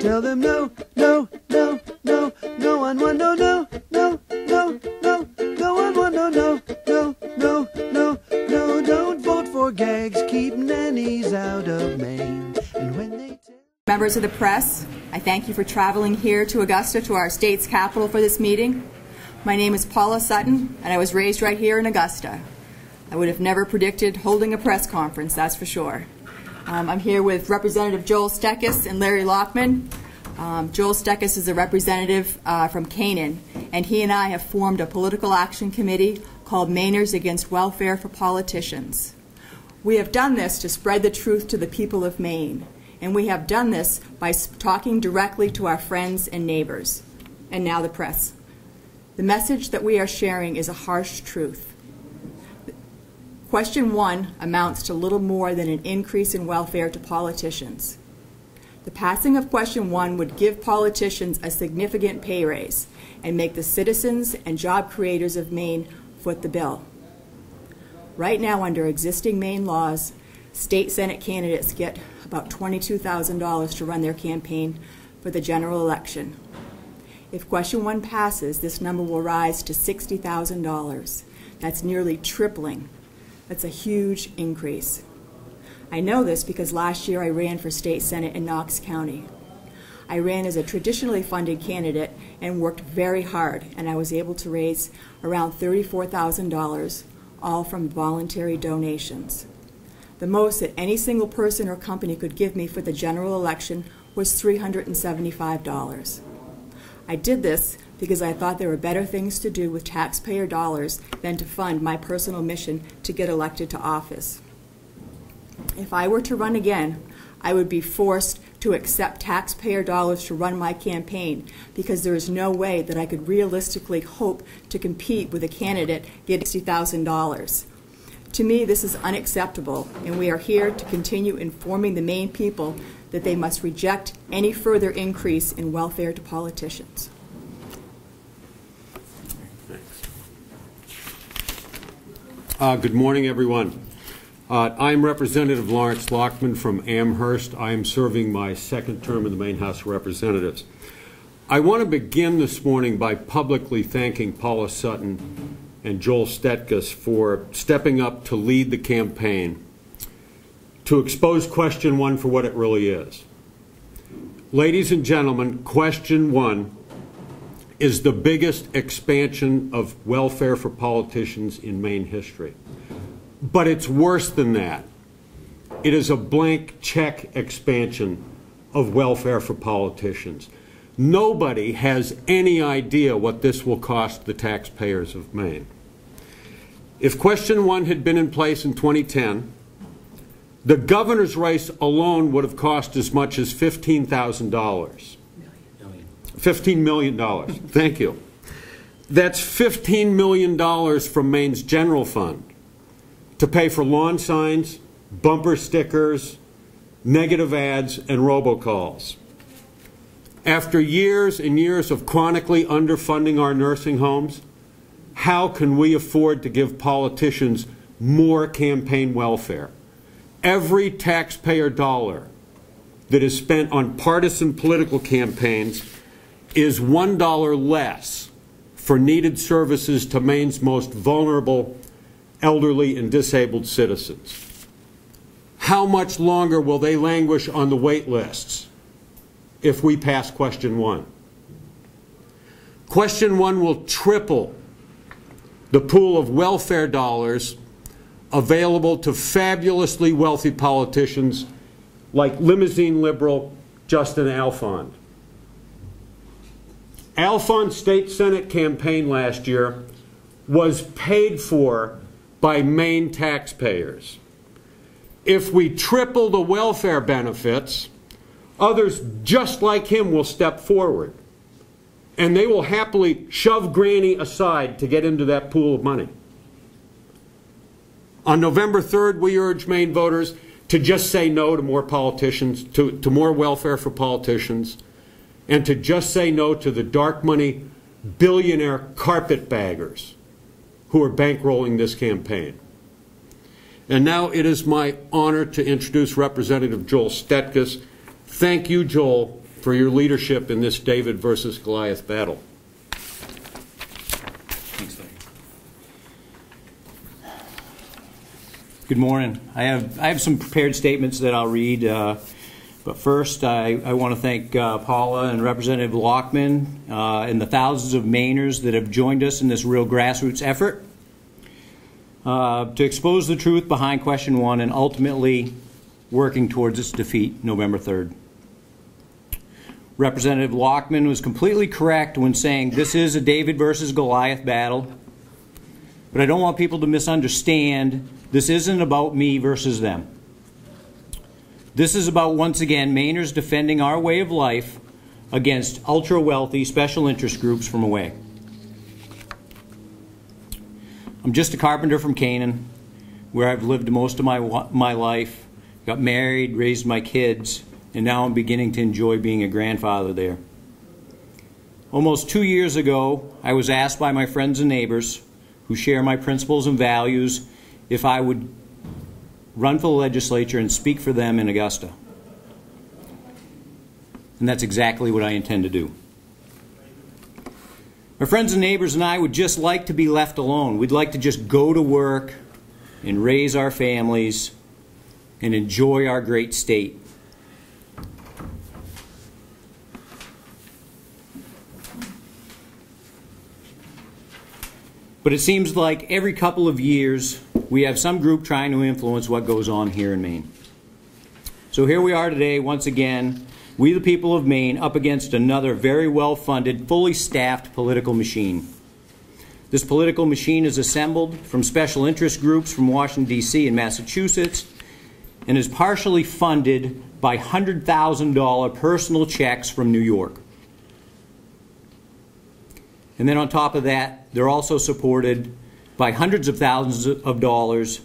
Tell them no, no, no, no, no one want no, no, no, no, no, no one want no, no, no, no, no, no, don't vote for gags, keep nannies out of Maine. And when they Members of the press, I thank you for traveling here to Augusta, to our state's capital, for this meeting. My name is Paula Sutton, and I was raised right here in Augusta. I would have never predicted holding a press conference, that's for sure. I'm here with Representative Joel Steckes and Larry Lockman. Joel Steckes is a representative from Canaan, and he and I have formed a political action committee called Mainers Against Welfare for Politicians. We have done this to spread the truth to the people of Maine, and we have done this by talking directly to our friends and neighbors, and now the press. The message that we are sharing is a harsh truth. Question 1 amounts to little more than an increase in welfare to politicians. The passing of Question 1 would give politicians a significant pay raise and make the citizens and job creators of Maine foot the bill. Right now, under existing Maine laws, state Senate candidates get about $22,000 to run their campaign for the general election. If Question 1 passes, this number will rise to $60,000. That's nearly tripling. That's a huge increase. I know this because last year I ran for state senate in Knox County. I ran as a traditionally funded candidate and worked very hard, and I was able to raise around $34,000, all from voluntary donations. The most that any single person or company could give me for the general election was $375. I did this because I thought there were better things to do with taxpayer dollars than to fund my personal mission to get elected to office. If I were to run again, I would be forced to accept taxpayer dollars to run my campaign because there is no way that I could realistically hope to compete with a candidate getting $60,000. To me, this is unacceptable, and we are here to continue informing the Maine people that they must reject any further increase in welfare to politicians. Good morning, everyone. I'm Representative Lawrence Lockman from Amherst. I am serving my second term in the Maine House of Representatives. I want to begin this morning by publicly thanking Paula Sutton and Joel Steckes for stepping up to lead the campaign to expose Question 1 for what it really is. Ladies and gentlemen, Question 1 is the biggest expansion of welfare for politicians in Maine history. But it's worse than that. It is a blank check expansion of welfare for politicians. Nobody has any idea what this will cost the taxpayers of Maine. If Question 1 had been in place in 2010, the governor's race alone would have cost as much as $15,000. $15 million. Thank you. That's $15 million from Maine's general fund to pay for lawn signs, bumper stickers, negative ads, and robocalls. After years and years of chronically underfunding our nursing homes, how can we afford to give politicians more campaign welfare? Every taxpayer dollar that is spent on partisan political campaigns is $1 less for needed services to Maine's most vulnerable elderly and disabled citizens. How much longer will they languish on the wait lists if we pass Question 1? Question 1 will triple the pool of welfare dollars available to fabulously wealthy politicians like limousine liberal Justin Alfond. Alfond's state Senate campaign last year was paid for by Maine taxpayers. If we triple the welfare benefits, others just like him will step forward, and they will happily shove Granny aside to get into that pool of money. On November 3rd, we urge Maine voters to just say no to more politicians, to more welfare for politicians, and to just say no to the dark money billionaire carpetbaggers who are bankrolling this campaign. And now it is my honor to introduce Representative Joel Steckes. Thank you, Joel, for your leadership in this David versus Goliath battle. Thanks, Larry. Good morning. I have some prepared statements that I'll read, but first I want to thank Paula and Representative Lockman and the thousands of Mainers that have joined us in this real grassroots effort to expose the truth behind question 1 and ultimately working towards its defeat November 3rd. Representative Lockman was completely correct when saying this is a David versus Goliath battle, but I don't want people to misunderstand. This isn't about me versus them. This is about, once again, Mainers defending our way of life against ultra-wealthy special interest groups from away. I'm just a carpenter from Canaan, where I've lived most of my life, got married, raised my kids, and now I'm beginning to enjoy being a grandfather there. Almost 2 years ago, I was asked by my friends and neighbors who share my principles and values if I would run for the legislature and speak for them in Augusta. And that's exactly what I intend to do. My friends and neighbors and I would just like to be left alone. We'd like to just go to work and raise our families and enjoy our great state. But it seems like every couple of years we have some group trying to influence what goes on here in Maine. So here we are today, once again, we the people of Maine up against another very well-funded, fully staffed political machine. This political machine is assembled from special interest groups from Washington, D.C. and Massachusetts, and is partially funded by $100,000 personal checks from New York. And then on top of that, they're also supported by hundreds of thousands of dollars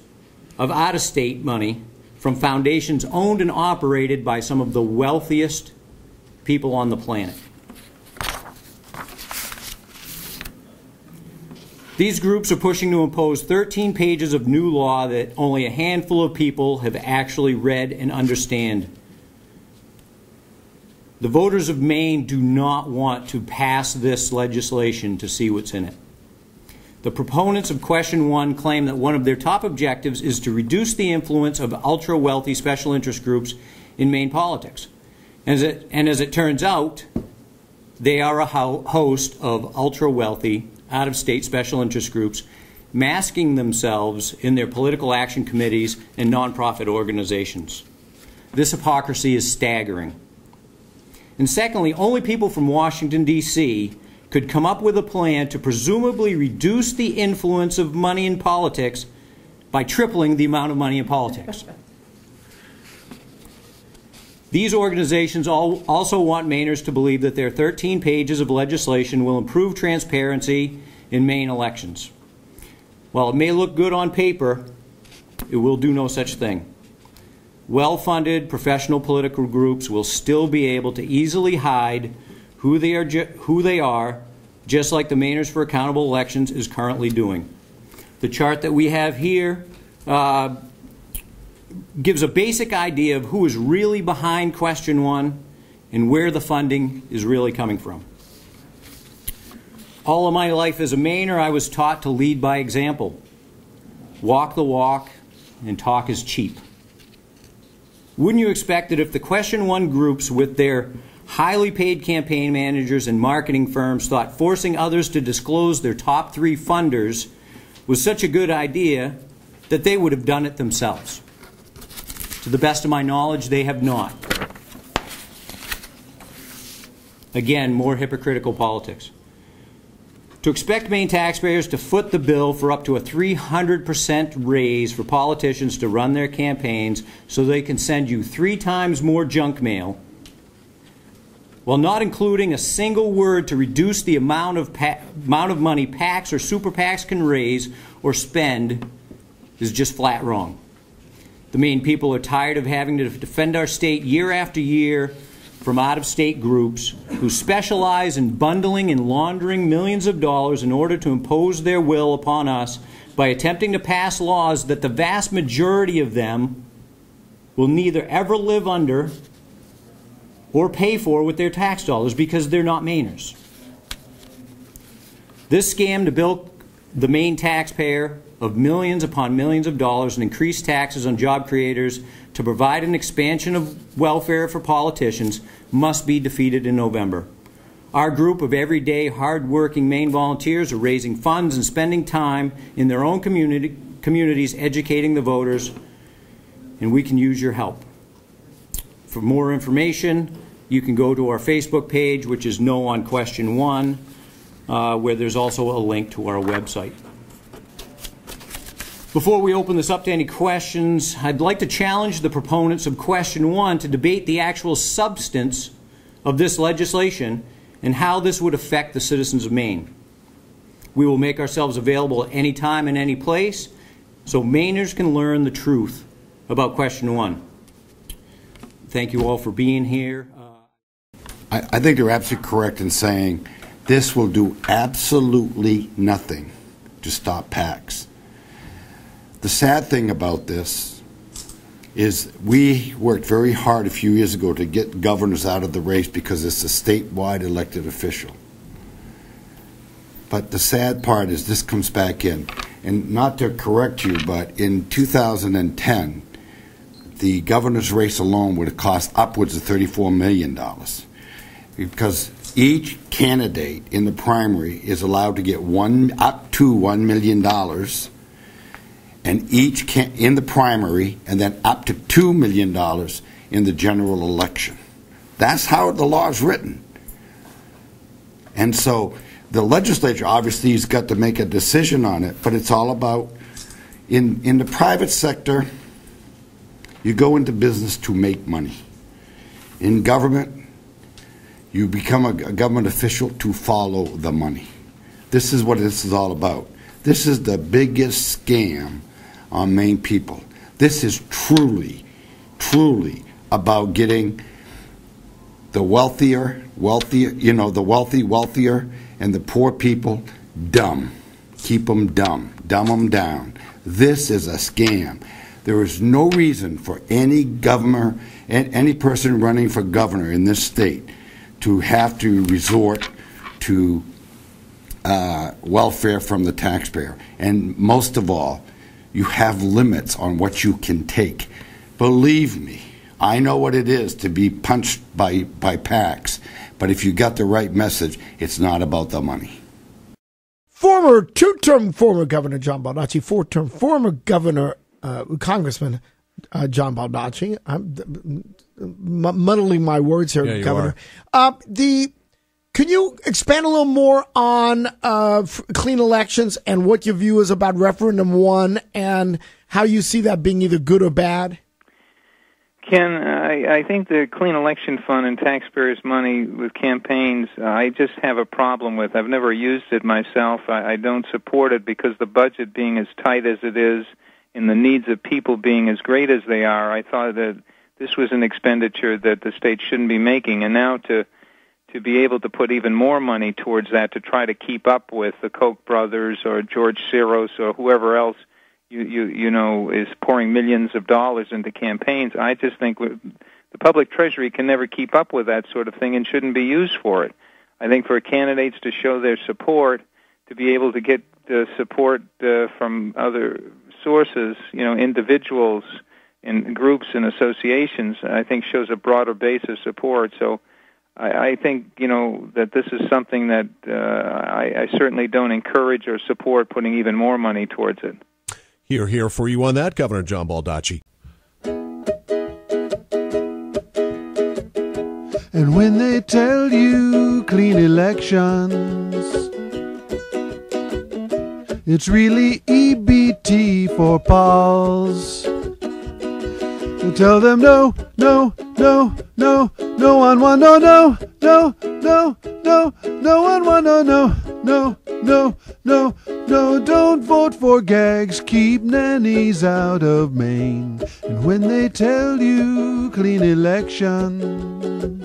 of out-of-state money from foundations owned and operated by some of the wealthiest people on the planet. These groups are pushing to impose 13 pages of new law that only a handful of people have actually read and understand. The voters of Maine do not want to pass this legislation to see what's in it. The proponents of question 1 claim that one of their top objectives is to reduce the influence of ultra-wealthy special interest groups in Maine politics. And as it turns out, they are a host of ultra-wealthy, out-of-state special interest groups masking themselves in their political action committees and nonprofit organizations. This hypocrisy is staggering. And secondly, only people from Washington, D.C. could come up with a plan to presumably reduce the influence of money in politics by tripling the amount of money in politics. These organizations also want Mainers to believe that their 13 pages of legislation will improve transparency in Maine elections. While it may look good on paper, it will do no such thing. Well-funded professional political groups will still be able to easily hide who they are, just like the Mainers for Accountable Elections is currently doing. The chart that we have here gives a basic idea of who is really behind question 1 and where the funding is really coming from. All of my life as a Mainer, I was taught to lead by example. Walk the walk and talk is cheap. Wouldn't you expect that if the question 1 groups with their highly paid campaign managers and marketing firms thought forcing others to disclose their top 3 funders was such a good idea that they would have done it themselves? To the best of my knowledge, they have not. Again, more hypocritical politics. To expect Maine taxpayers to foot the bill for up to a 300% raise for politicians to run their campaigns so they can send you 3 times more junk mail, while not including a single word to reduce the amount of money PACs or super PACs can raise or spend, is just flat wrong. The Maine people are tired of having to defend our state year after year from out-of-state groups who specialize in bundling and laundering millions of dollars in order to impose their will upon us by attempting to pass laws that the vast majority of them will neither ever live under or pay for with their tax dollars because they're not Mainers. This scam to bilk the Maine taxpayer of millions upon millions of dollars and increase taxes on job creators to provide an expansion of welfare for politicians must be defeated in November. Our group of everyday, hard-working Maine volunteers are raising funds and spending time in their own communities educating the voters, and we can use your help. For more information, you can go to our Facebook page, which is No on Question 1, where there's also a link to our website. Before we open this up to any questions, I'd like to challenge the proponents of Question 1 to debate the actual substance of this legislation and how this would affect the citizens of Maine. We will make ourselves available at any time and any place so Mainers can learn the truth about Question 1. Thank you all for being here. I think you're absolutely correct in saying this will do absolutely nothing to stop PACs. The sad thing about this is we worked very hard a few years ago to get governors out of the race because it's a statewide elected official. But the sad part is this comes back in. And not to correct you, but in 2010, the governor's race alone would have cost upwards of $34 million because each candidate in the primary is allowed to get up to $1 million, and each in the primary, and then up to $2 million in the general election. That's how the law is written. And so the legislature obviously has got to make a decision on it, but it's all about, in the private sector, you go into business to make money. In government, you become a government official to follow the money. This is what this is all about. This is the biggest scam on Maine people. This is truly, truly about getting the wealthier, the wealthy, wealthier, and the poor people dumb. Keep them dumb. Dumb them down. This is a scam. There is no reason for any governor, any person running for governor in this state to have to resort to welfare from the taxpayer. And most of all, you have limits on what you can take. Believe me, I know what it is to be punched by PACs, but if you got the right message, it's not about the money. Two-term former Governor John Baldacci, four-term former Governor Congressman John Baldacci. I'm muddling my words here, yeah, Governor. Can you expand a little more on clean elections and what your view is about referendum 1 and how you see that being either good or bad? Ken, I think the Clean Election Fund and taxpayers' money with campaigns, I just have a problem with. I've never used it myself. I don't support it because the budget being as tight as it is and the needs of people being as great as they are, I thought that this was an expenditure that the state shouldn't be making. And now to be able to put even more money towards that to try to keep up with the Koch brothers or George Soros or whoever else you know is pouring millions of dollars into campaigns, I just think the public treasury can never keep up with that sort of thing and shouldn't be used for it. I think for candidates to show their support, to be able to get support from other sources, individuals and groups and associations, I think shows a broader base of support. So I think, that this is something that I certainly don't encourage or support putting even more money towards it. Here for you on that, Governor John Baldacci. And when they tell you clean elections, it's really EBT for Pauls. You tell them no, no, no, no, no one want no, no, no, no, no, no one want no, no, no, no, no, no, don't vote for gags, keep nannies out of Maine. And when they tell you clean elections,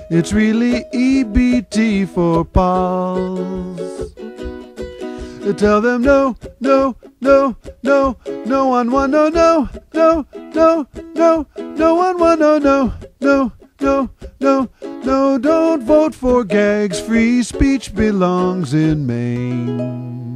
it's really EBT for Pauls. You tell them no, no, no, no, no one want no, no, no, no, no, no one, one, no, no, no, no, no, no, don't vote for gags. Free speech belongs in Maine.